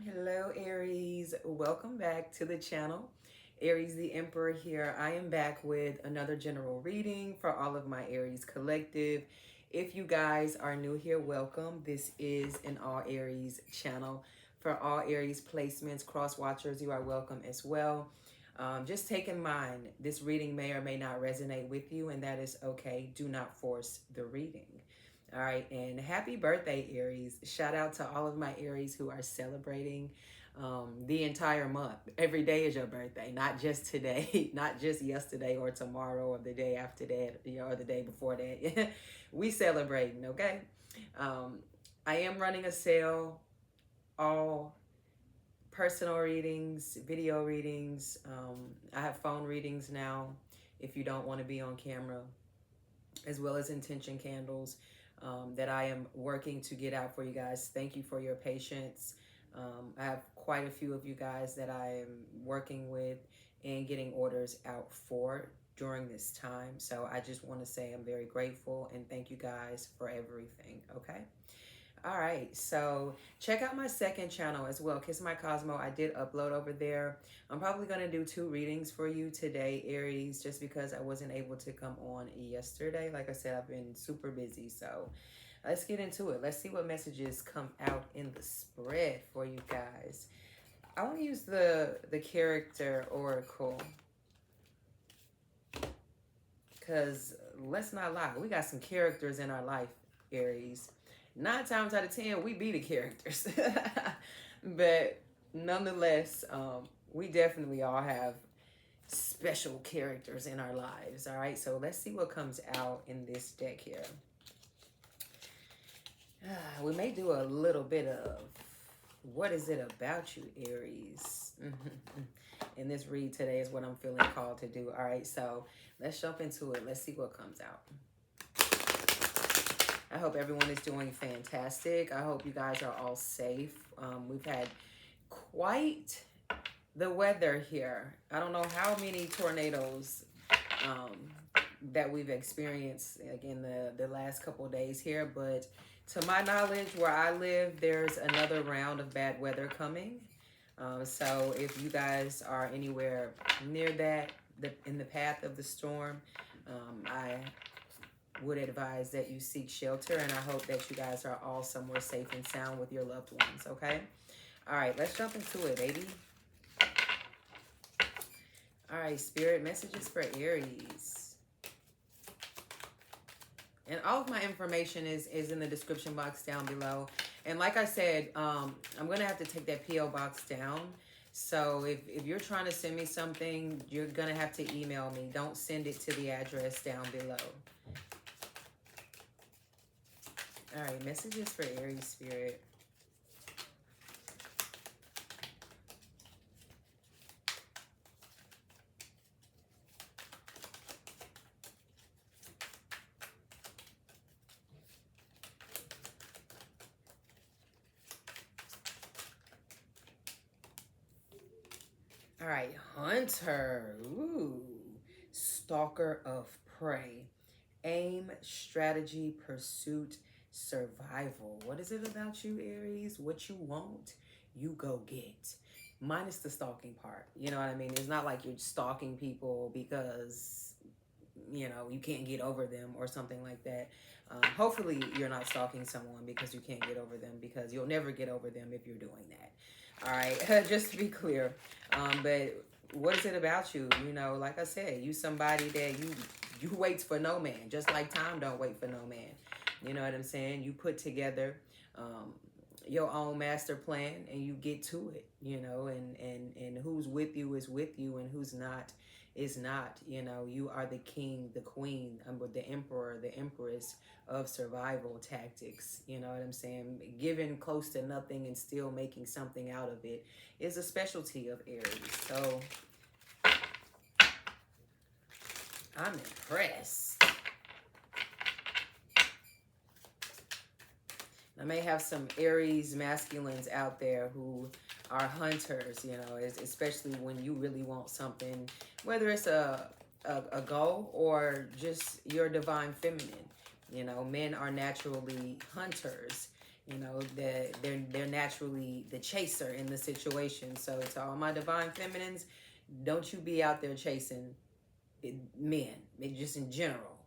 Hello, Aries. Welcome back to the channel. Aries the Emperor here. I am back with another general reading for all of my Aries collective. If you guys are new here, welcome. This is an All Aries channel. For all Aries placements, cross watchers, you are welcome as well. Just take in mind, this reading may or may not resonate with you, and that is okay. Do not force the reading. All right, and happy birthday, Aries. Shout out to all of my Aries who are celebrating the entire month. Every day is your birthday, not just today, not just yesterday or tomorrow or the day after that, or the day before that. We celebrating, okay? Um, I am running a sale, all personal readings, video readings. I have phone readings now if you don't want to be on camera, as well as intention candles that I am working to get out for you guys. Thank you for your patience. I have quite a few of you guys that I am working with and getting orders out for during this time. So I just want to say I'm very grateful and thank you guys for everything, okay? All right, so check out my second channel as well, Kiss My Cosmo. I did upload over there. I'm probably going to do 2 readings for you today, Aries, just because I wasn't able to come on yesterday. Like I said, I've been super busy, so let's get into it. Let's see what messages come out in the spread for you guys. I want to use the character oracle because let's not lie, we got some characters in our life, Aries. 9 times out of 10, we be the characters. But nonetheless, we definitely all have special characters in our lives. All right, so let's see what comes out in this deck here. We may do a little bit of what is it about you, Aries? In this read today is what I'm feeling called to do. All right, so let's jump into it. Let's see what comes out. I hope everyone is doing fantastic. I hope you guys are all safe. We've had quite the weather here. I don't know how many tornadoes that we've experienced like in the last couple of days here, but to my knowledge, where I live, there's another round of bad weather coming. So if you guys are anywhere near that, in the path of the storm, I would advise that you seek shelter, and I hope that you guys are all somewhere safe and sound with your loved ones, okay? All right, let's jump into it, baby. All right, Spirit, messages for Aries. And all of my information is in the description box down below. And like I said, I'm going to have to take that P.O. box down. So if you're trying to send me something, you're going to have to email me. Don't send it to the address down below. All right, messages for Aries, Spirit. All right, Hunter. Ooh, Stalker of Prey. Aim, strategy, pursuit, survival. What is it about you, Aries? What you want, you go get. Minus the stalking part. You know what I mean? It's not like you're stalking people because, you know, you can't get over them or something like that. Hopefully you're not stalking someone because you can't get over them, because you'll never get over them if you're doing that. All right, just to be clear. But what is it about you? You know, like I said, you somebody that you waits for no man, just like time don't wait for no man. You know what I'm saying? You put together your own master plan and you get to it, you know, and who's with you is with you, and who's not is not. You know, you are the king, the queen, the emperor, the empress of survival tactics. You know what I'm saying? Giving close to nothing and still making something out of it is a specialty of Aries. So I'm impressed. I may have some Aries masculines out there who are hunters, you know, especially when you really want something, whether it's a goal or just your divine feminine. You know, men are naturally hunters. You know, that they're naturally the chaser in the situation. So to all my divine feminines, don't you be out there chasing men, just in general.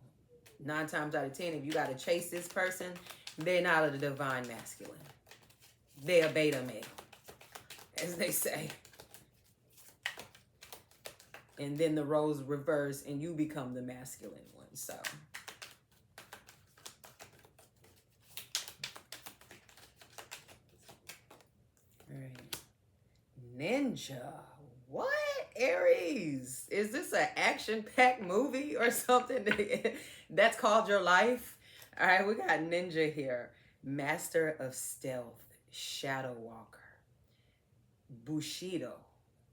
9 times out of 10, if you got to chase this person, they're not a divine masculine. They're a beta male, as they say. And then the roles reverse and you become the masculine one. So all right. Ninja. What? Aries? Is this an action-packed movie or something that's called your life? All right, we got Ninja here. Master of Stealth, Shadow Walker, Bushido.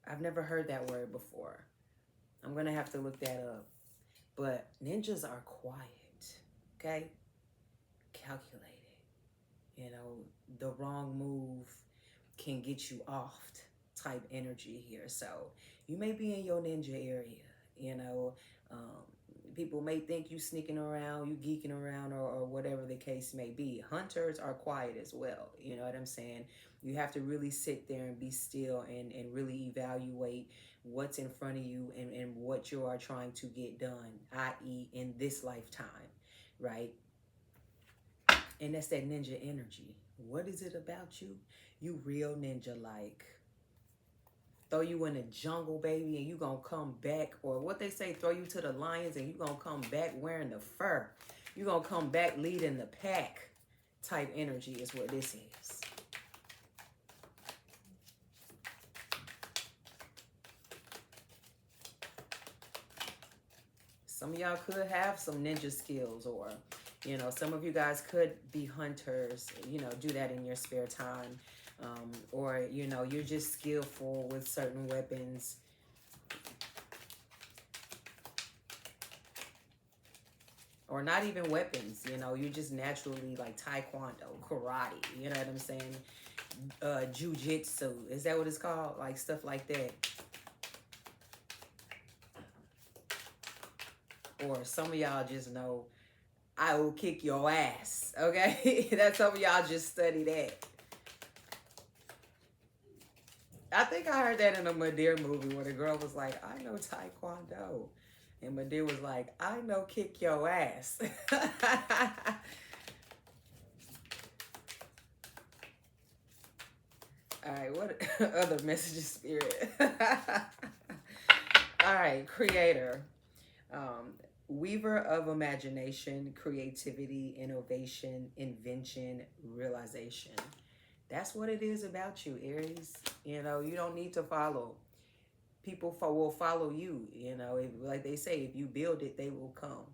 I've never heard that word before. I'm going to have to look that up. But ninjas are quiet, okay? Calculated. You know, the wrong move can get you off type energy here. So you may be in your ninja area, you know. People may think you sneaking around, you geeking around, or whatever the case may be. Hunters are quiet as well. You know what I'm saying? You have to really sit there and be still and really evaluate what's in front of you and what you are trying to get done, i.e. in this lifetime, right? And that's that ninja energy. What is it about you? You real ninja-like. Throw you in the jungle, baby, and you gonna come back, or what they say, throw you to the lions and you gonna come back wearing the fur. You gonna come back leading the pack type energy is what this is. Some of y'all could have some ninja skills, or, you know, some of you guys could be hunters, you know, do that in your spare time. Or, you know, you're just skillful with certain weapons. Or not even weapons, you know, you're just naturally like taekwondo, karate, you know what I'm saying? Jiu-jitsu, is that what it's called? Like stuff like that. Or some of y'all just know, I will kick your ass, okay? That's some of y'all just study that. I think I heard that in a Madeira movie where the girl was like, I know taekwondo. And Madeira was like, I know kick your ass. All right, what other messages, Spirit? All right, Creator. Weaver of imagination, creativity, innovation, invention, realization. That's what it is about you, Aries. You know, you don't need to follow. People will follow you. You know, like they say, if you build it, they will come.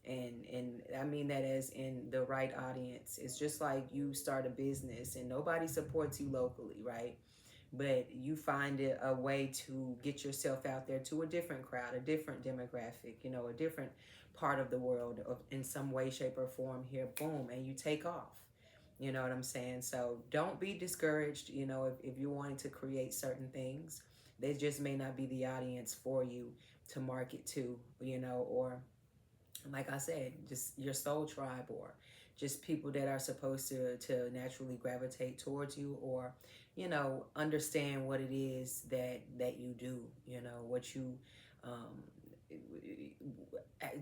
And I mean that as in the right audience. It's just like you start a business and nobody supports you locally, right? But you find it a way to get yourself out there to a different crowd, a different demographic, you know, a different part of the world in some way, shape, or form here. Boom, and you take off. You know what I'm saying? So don't be discouraged, you know, if you're wanting to create certain things. They just may not be the audience for you to market to, you know, or like I said, just your soul tribe, or just people that are supposed to naturally gravitate towards you, or, you know, understand what it is that you do, you know, what you,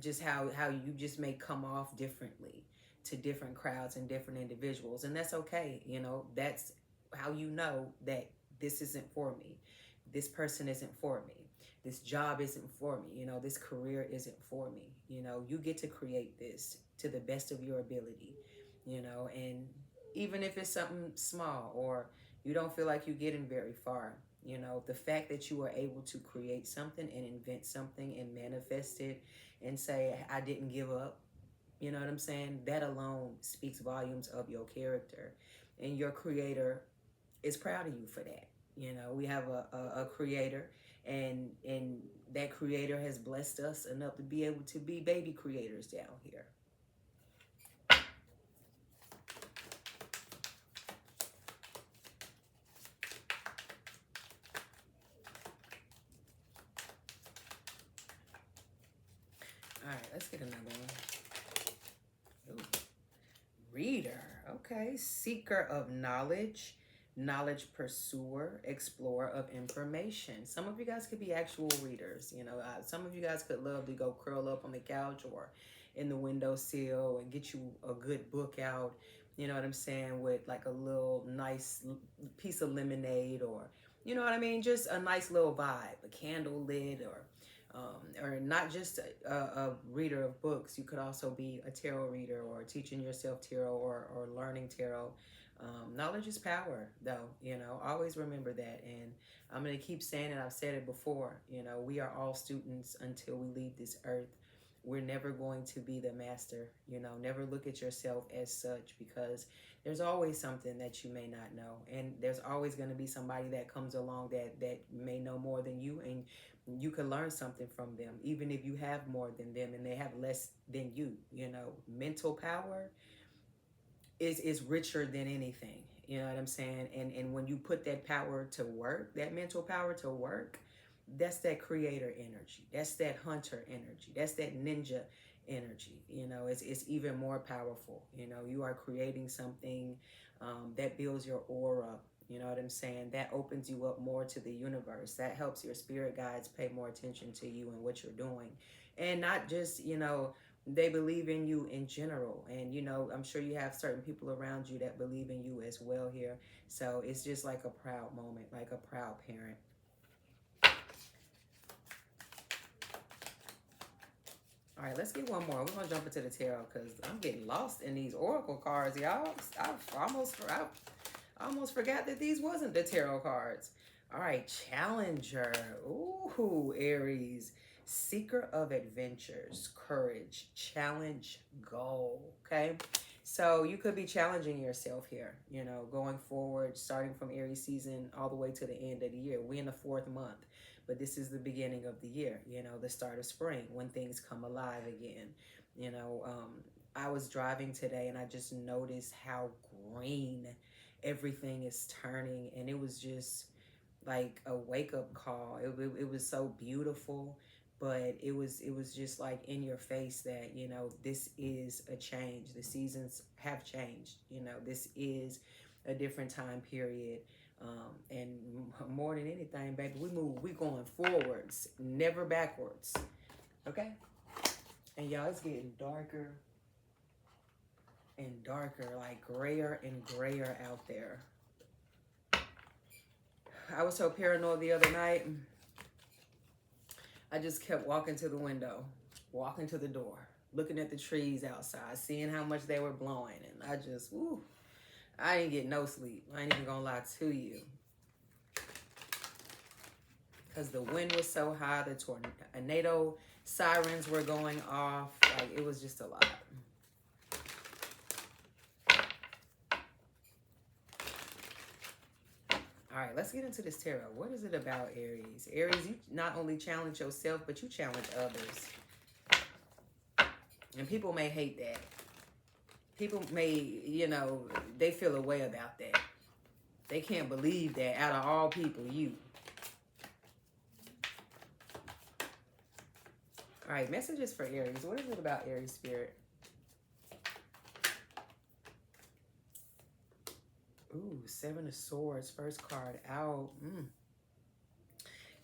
just how you just may come off differently to different crowds and different individuals. And that's okay. You know, that's how you know that this isn't for me. This person isn't for me. This job isn't for me. You know, this career isn't for me. You know, you get to create this to the best of your ability, you know, and even if it's something small or you don't feel like you're getting very far, you know, the fact that you were able to create something and invent something and manifest it and say, I didn't give up. You know what I'm saying? That alone speaks volumes of your character, and your creator is proud of you for that. You know, we have a creator, and that creator has blessed us enough to be able to be baby creators down here. All right, let's get another one. Ooh. reader. Okay. Seeker of knowledge, knowledge pursuer, explorer of information. Some of you guys could be actual readers. You know, some of you guys could love to go curl up on the couch or in the windowsill and get you a good book out. You know what I'm saying? With like a little nice piece of lemonade, or, you know what I mean? Just a nice little vibe, a candle lit, or not just a reader of books. You could also be a tarot reader, or teaching yourself tarot, or learning tarot. Knowledge is power, though. You know, always remember that. And I'm going to keep saying it. I've said it before. You know, we are all students until we leave this earth. We're never going to be the master. You know, never look at yourself as such, because there's always something that you may not know. And there's always going to be somebody that comes along that may know more than you, and you can learn something from them, even if you have more than them and they have less than you. You know, mental power is richer than anything. You know what I'm saying? And when you put that power to work, that mental power to work, that's that creator energy. That's that hunter energy. That's that ninja energy. You know, it's even more powerful. You know, you are creating something that builds your aura. You know what I'm saying? That opens you up more to the universe. That helps your spirit guides pay more attention to you and what you're doing. And not just, you know, they believe in you in general. And, you know, I'm sure you have certain people around you that believe in you as well here. So it's just like a proud moment, like a proud parent. All right, let's get one more. We're going to jump into the tarot because I'm getting lost in these oracle cards, y'all. I almost forgot that these wasn't the tarot cards. All right, challenger. Ooh, Aries. Seeker of adventures, courage, challenge, goal. Okay, so you could be challenging yourself here, you know, going forward, starting from Aries season all the way to the end of the year. We're in the 4th month, but this is the beginning of the year, you know, the start of spring, when things come alive again. You know, I was driving today and I just noticed how green everything is turning, and it was just like a wake-up call. It was so beautiful, but it was just like in your face that, you know, this is a change. The seasons have changed. You know, this is a different time period. And more than anything, baby, we going forwards, never backwards. Okay? And y'all, it's getting darker and darker, like grayer and grayer out there. I was so paranoid the other night. I just kept walking to the window, walking to the door, looking at the trees outside, seeing how much they were blowing. And I just, I didn't get no sleep. I ain't even gonna lie to you. Because the wind was so high, the tornado sirens were going off. Like, it was just a lot. All right, let's get into this tarot. What is it about, Aries? Aries, you not only challenge yourself, but you challenge others. And people may hate that. People may, you know, they feel a way about that. They can't believe that out of all people, you. All right, messages for Aries. What is it about Aries spirit? Ooh, 7 of Swords, first card out.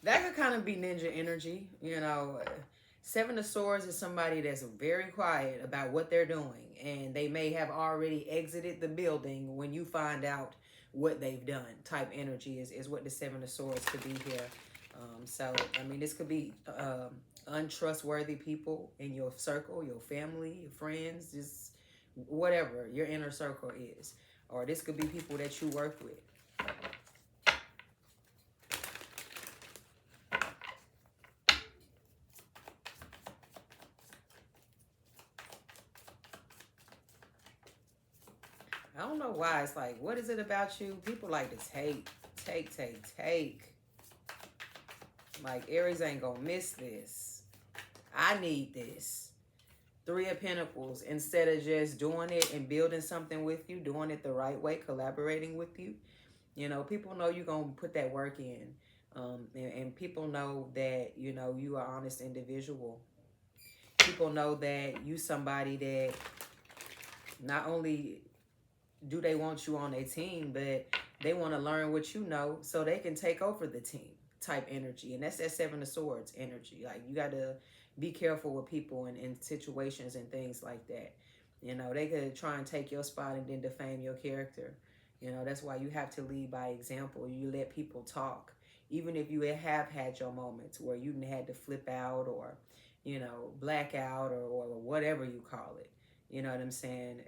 That could kind of be ninja energy, you know. 7 of Swords is somebody that's very quiet about what they're doing, and they may have already exited the building when you find out what they've done. Type energy is what the 7 of Swords could be here. So, I mean, this could be untrustworthy people in your circle, your family, your friends, just whatever your inner circle is. Or this could be people that you work with. I don't know why. It's like, what is it about you? People like to take. Like, Aries ain't gonna miss this. I need this. 3 of Pentacles. Instead of just doing it and building something with you, doing it the right way, collaborating with you. You know, people know you're going to put that work in. And people know that, you know, you are an honest individual. People know that you somebody that not only do they want you on their team, but they want to learn what you know so they can take over the team type energy. And that's that Seven of Swords energy. Like, you got to be careful with people in situations and things like that. You know, they could try and take your spot and then defame your character. You know, that's why you have to lead by example. You let people talk. Even if you have had your moments where you had to flip out or, you know, black out or whatever you call it. You know what I'm saying?